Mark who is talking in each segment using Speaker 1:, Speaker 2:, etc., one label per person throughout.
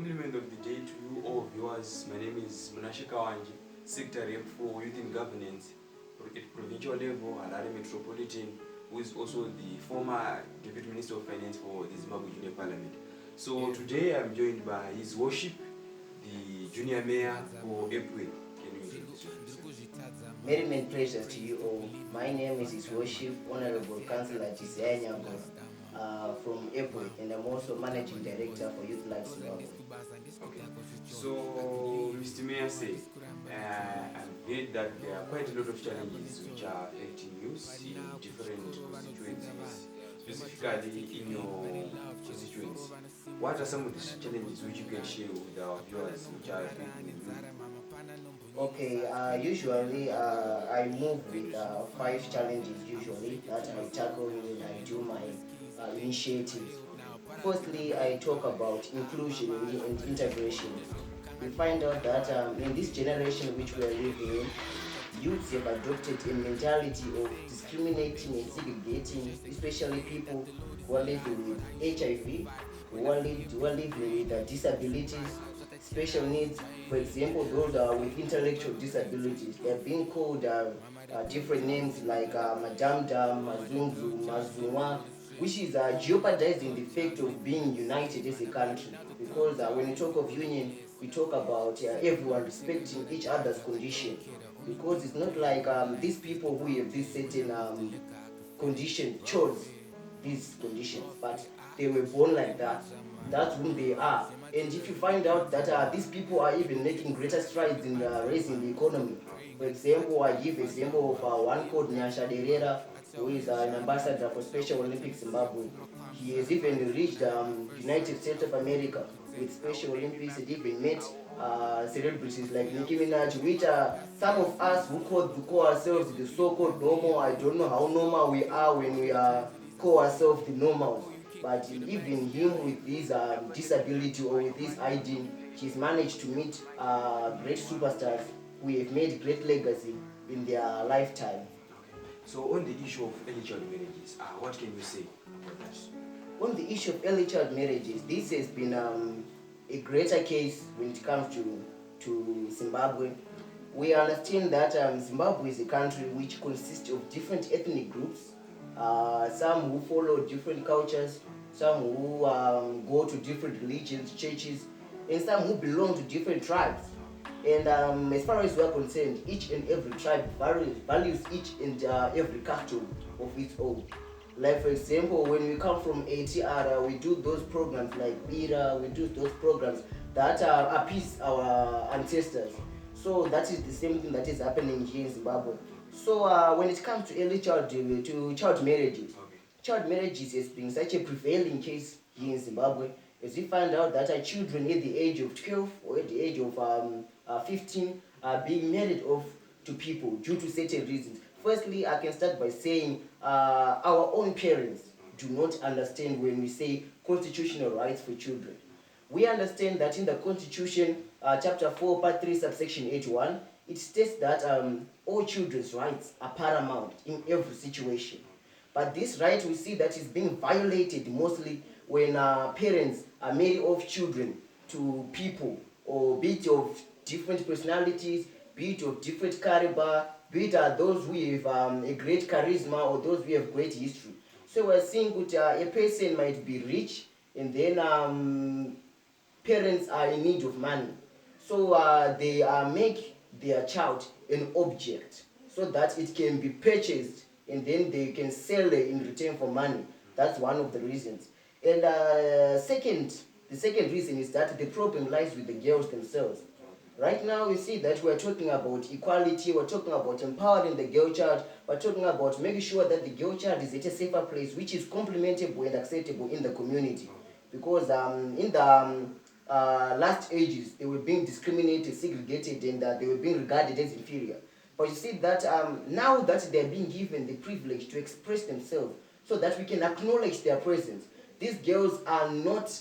Speaker 1: compliment of the day to you all viewers. My name is Munashe Kawanji, Secretary for Youth in Governance at provincial level, Harare Metropolitan, who is also the former Deputy Minister of Finance for the Zimbabwe Junior Parliament. So today I'm joined by His Worship, the Junior Mayor for April. Can you introduce yourself?
Speaker 2: Many, many pleasures to you all. My name is His Worship, Honorable Councillor Jisiah Nyango from April, and I'm also Managing Director for Youth Life Zimbabwe.
Speaker 1: Okay. So, Mr. Mayor said, I've heard that there are quite a lot of challenges which are affecting youth in different constituencies, specifically in your constituency. What are some of the challenges which you can share with our viewers which are affecting youth?
Speaker 2: Okay, usually I move with 5 challenges usually that I tackle when I do my initiatives. Firstly, I talk about inclusion and integration. We find out that in this generation which we are living in, youths have adopted a mentality of discriminating and segregating, especially people who are living with HIV, who are living with disabilities, special needs. For example, those with intellectual disabilities, they are being called different names like Madam Dam, Mazunzu, Mazunwa, which is jeopardizing the fact of being united as a country. Because when we talk of union, we talk about everyone respecting each other's condition. Because it's not like these people who have this certain condition chose these conditions, but they were born like that. That's who they are. And if you find out that these people are even making greater strides in raising the economy. For example, I give example of one called Nyasha Derera, who is an ambassador for Special Olympics Zimbabwe. He has even reached United States of America with Special Olympics. He even met celebrities like Nicki Minaj, which are some of us who call ourselves the so-called normal. I don't know how normal we are when we call ourselves the normals. But even him with his disability or with his ID, he's managed to meet great superstars who have made great legacy in their lifetime.
Speaker 1: So on the issue of early child marriages, what can you say about that?
Speaker 2: On the issue of early child marriages, this has been a greater case when it comes to Zimbabwe. We understand that Zimbabwe is a country which consists of different ethnic groups, some who follow different cultures, some who go to different religions, churches, and some who belong to different tribes. And as far as we are concerned, each and every tribe values each and every custom of its own. Like for example, when we come from ATR, we do those programs like Bira, we do those programs that appease our ancestors. So that is the same thing that is happening here in Zimbabwe. So when it comes to child marriages, child marriages has been such a prevailing case here in Zimbabwe. As we find out that children at the age of 12 or at the age of 15 are being married off to people due to certain reasons. Firstly, I can start by saying our own parents do not understand when we say constitutional rights for children. We understand that in the Constitution, chapter 4, part 3, subsection 81, it states that all children's rights are paramount in every situation. But this right, we see that is being violated mostly when parents are married off children to people, or be it of different personalities, be it of different caliber, be it those who have a great charisma or those who have great history. So we're seeing that a person might be rich, and then parents are in need of money. So they make their child an object so that it can be purchased and then they can sell it in return for money. That's one of the reasons. And the second reason is that the problem lies with the girls themselves. Right now we see that we're talking about equality, we're talking about empowering the girl child, we're talking about making sure that the girl child is at a safer place which is complementable and acceptable in the community. Because in the last ages, they were being discriminated, segregated, and they were being regarded as inferior. But you see that now that they're being given the privilege to express themselves so that we can acknowledge their presence, these girls are not,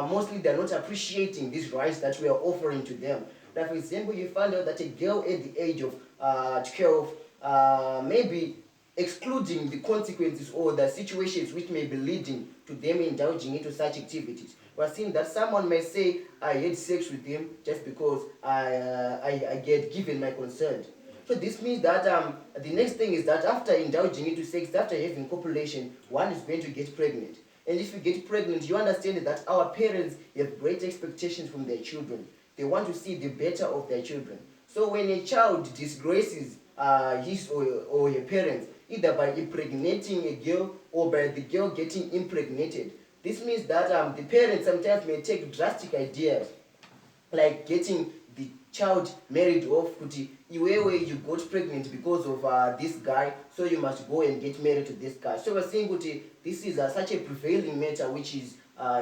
Speaker 2: mostly they're not appreciating these rights that we are offering to them. Like for example, you find out that a girl at the age of 12 maybe excluding the consequences or the situations which may be leading to them indulging into such activities. We're seeing that someone may say, I had sex with him just because I get given my consent. So this means that the next thing is that after indulging into sex, after having copulation, one is going to get pregnant. And if you get pregnant, you understand that our parents have great expectations from their children. They want to see the better of their children. So when a child disgraces his or her parents, either by impregnating a girl or by the girl getting impregnated, this means that the parents sometimes may take drastic ideas, like getting the child married off. Kuti iwewe you got pregnant because of this guy, so you must go and get married to this guy. So we're saying kuti this is such a prevailing matter which is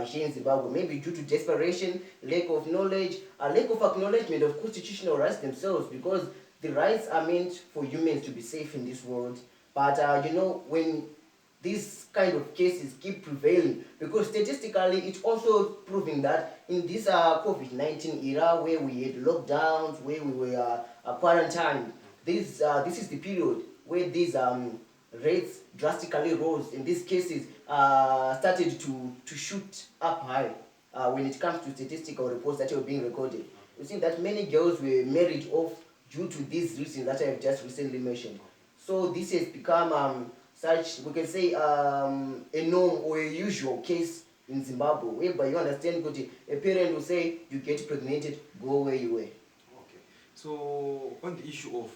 Speaker 2: here in Zimbabwe, maybe due to desperation, lack of knowledge, lack of acknowledgement of constitutional rights themselves, because the rights are meant for humans to be safe in this world. But when these kind of cases keep prevailing, because statistically it's also proving that in this COVID-19 era, where we had lockdowns, where we were quarantined, this is the period where these rates drastically rose, and these cases started to shoot up high when it comes to statistical reports that were being recorded. We've seen that many girls were married off due to these reasons that I have just recently mentioned. So this has become such, we can say, a norm or a usual case in Zimbabwe, whereby you understand that a parent will say, you get pregnant, go where you were.
Speaker 1: Okay. So on the issue of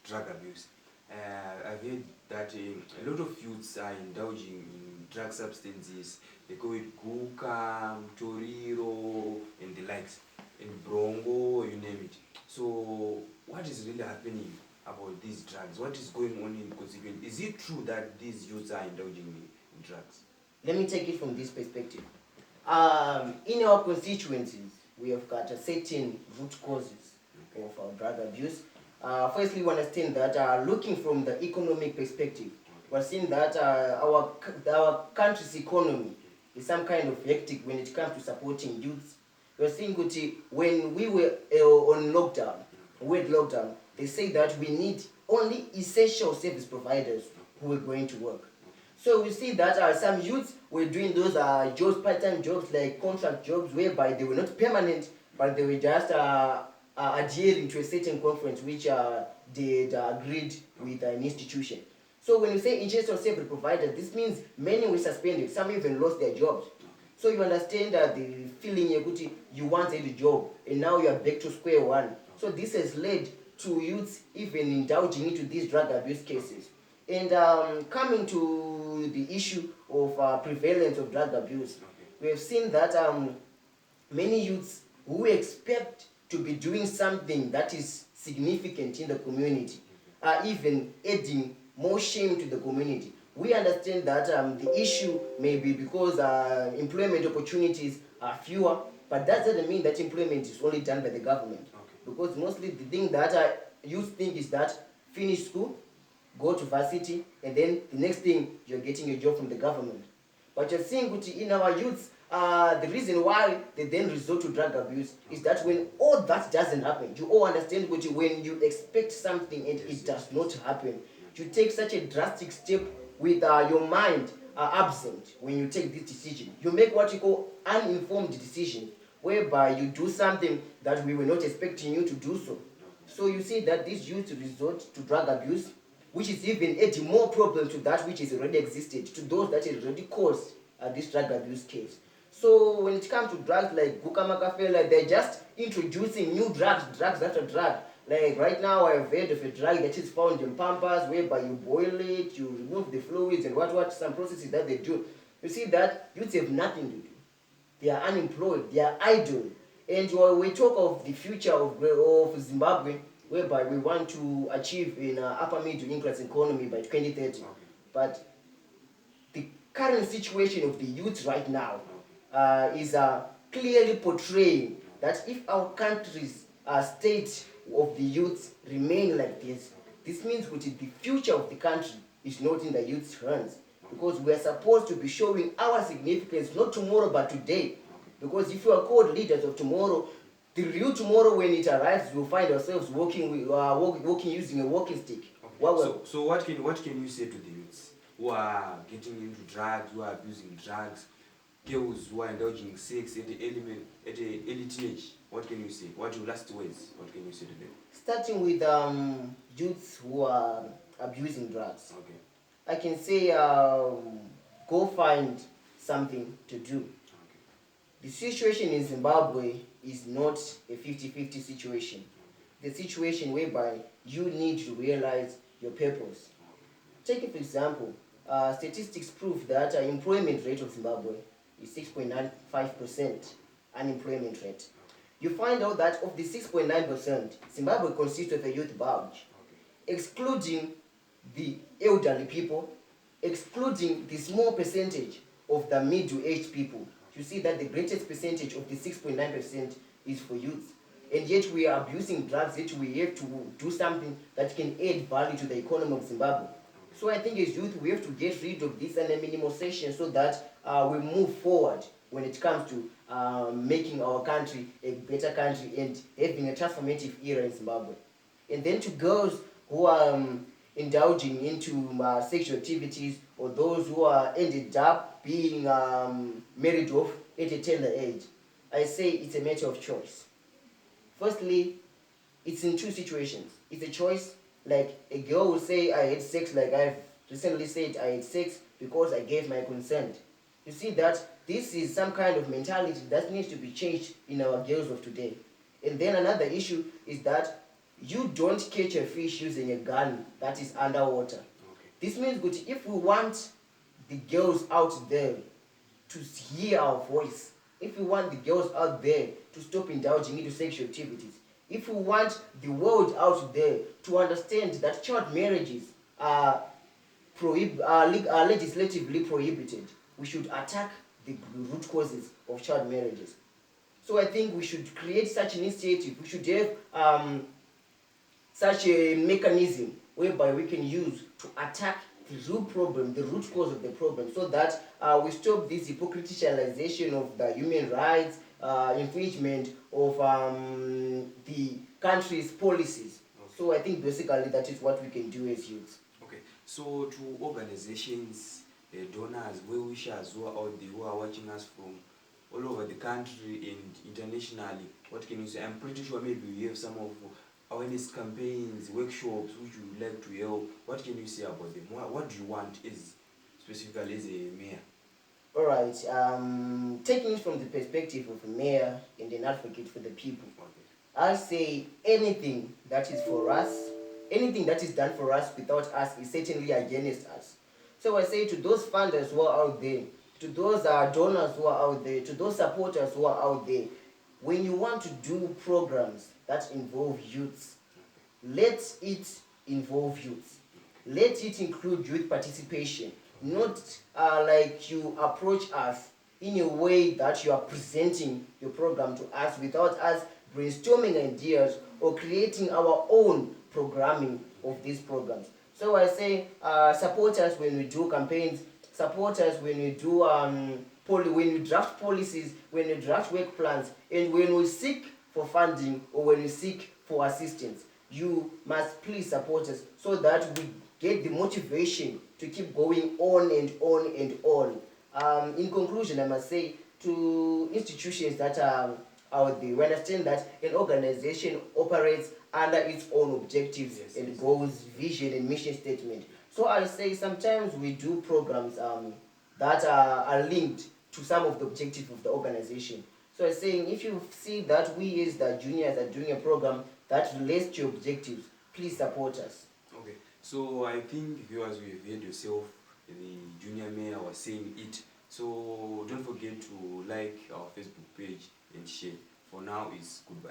Speaker 1: drug abuse, I've heard that a lot of youths are indulging in drug substances. They call it guka, toriro, and the likes, and brongo, you name it. So what is really happening about these drugs? What is going on in consequence? Is it true that these youths are indulging in drugs?
Speaker 2: Let me take it from this perspective. In our constituencies, we have got a certain root causes of our drug abuse. Firstly, we understand that looking from the economic perspective, we're seeing that our country's economy is some kind of hectic when it comes to supporting youths. We're seeing that when we were on lockdown, they say that we need only essential service providers who were going to work. So we see that some youths were doing those jobs, part-time jobs, like contract jobs, whereby they were not permanent, but they were just adhering to a certain conference which they had agreed with an institution. So when you say essential service providers, this means many were suspended, some even lost their jobs. So you understand the feeling you once had a job and now you are back to square one. So this has led to youths even indulging into these drug abuse cases. And coming to the issue of prevalence of drug abuse, we have seen that many youths who expect to be doing something that is significant in the community are even adding more shame to the community. We understand that the issue may be because employment opportunities are fewer, but that doesn't mean that employment is only done by the government. Because mostly the thing that youth think is that finish school, go to varsity, and then the next thing you're getting a job from the government. But you're seeing in our youths, the reason why they then resort to drug abuse is that when all that doesn't happen, you all understand when you expect something and it does not happen, you take such a drastic step with your mind absent when you take this decision. You make what you call uninformed decision, whereby you do something that we were not expecting you to do so. So you see that these youth resort to drug abuse, which is even adding more problems to that which is already existed, to those that has already caused this drug abuse case. So when it comes to drugs like gukamakafela, they're just introducing new drugs after drug. Like right now I've heard of a drug that is found in Pampas, whereby you boil it, you remove the fluids and what some processes that they do. You see that youths have nothing to do. They are unemployed, they are idle. And we talk of the future of Zimbabwe, whereby we want to achieve an upper middle income economy by 2030. But the current situation of the youth right now is clearly portraying that if our country's state of the youth remain like this, this means that the future of the country is not in the youth's hands. Because we are supposed to be showing our significance, not tomorrow but today. Because if you are called leaders of tomorrow, the real tomorrow when it arrives, we'll find ourselves walking using a walking stick.
Speaker 1: So what can you say to the youths who are getting into drugs, who are abusing drugs, girls who are indulging sex at the early teenage? What can you say? What your last words? What can you say to them?
Speaker 2: Starting with youths who are abusing drugs,
Speaker 1: Okay.
Speaker 2: I can say go find something to do.
Speaker 1: Okay.
Speaker 2: The situation in Zimbabwe is not a 50-50 situation. The situation whereby you need to realize your purpose. Take it for example, statistics prove that employment rate of Zimbabwe is 6.95% unemployment rate. You find out that of the 6.9%, Zimbabwe consists of a youth bulge, excluding the elderly people, excluding the small percentage of the middle-aged people. You see that the greatest percentage of the 6.9% is for youth. And yet we are abusing drugs, yet we have to do something that can add value to the economy of Zimbabwe. So I think as youth, we have to get rid of this minimization so that we move forward when it comes to making our country a better country and having a transformative era in Zimbabwe. And then to girls who are indulging into sexual activities, or those who are ended up being married off at a tender age, I say it's a matter of choice. Firstly, it's in two situations. It's a choice, like a girl will say, I had sex, like I've recently said, I had sex because I gave my consent. You see that this is some kind of mentality that needs to be changed in our girls of today. And then another issue is that you don't catch a fish using a gun that is underwater. Okay. This means that if we want the girls out there to hear our voice, if we want the girls out there to stop indulging into sexual activities, if we want the world out there to understand that child marriages are legislatively prohibited, we should attack the root causes of child marriages. So I think we should create such an initiative. We should have such a mechanism whereby we can use to attack the root problem, the root cause of the problem, so that we stop this hypocriticization of the human rights, infringement of the country's policies. Okay. So I think basically that is what we can do as youths.
Speaker 1: Okay, so to organizations, donors, well-wishers who are out there, who are watching us from all over the country and internationally, what can you say? I'm pretty sure maybe we have some of awareness campaigns, workshops which you would like to help. What can you say about them? What do you want specifically as a mayor?
Speaker 2: Alright, taking it from the perspective of a mayor and an advocate for the people, I say anything that is for us, anything that is done for us without us is certainly against us. So I say to those funders who are out there, to those donors who are out there, to those supporters who are out there, when you want to do programs that involve youths, let it involve youths. Let it include youth participation, not like you approach us in a way that you are presenting your program to us without us brainstorming ideas or creating our own programming of these programs. So I say support us when we do campaigns, support us when we do when we draft policies, when we draft work plans, and when we seek for funding or when we seek for assistance. You must please support us so that we get the motivation to keep going on and on and on. In conclusion, I must say to institutions that are out there, we understand that an organization operates under its own objectives and goals, vision and mission statement. So I say sometimes we do programs that are linked to some of the objectives of the organization. So I'm saying if you see that we as the juniors are doing a program that relates to your objectives, please support us.
Speaker 1: Okay, so I think viewers, we have heard yourself, the junior mayor was saying it. So don't forget to like our Facebook page and share. For now, it's goodbye.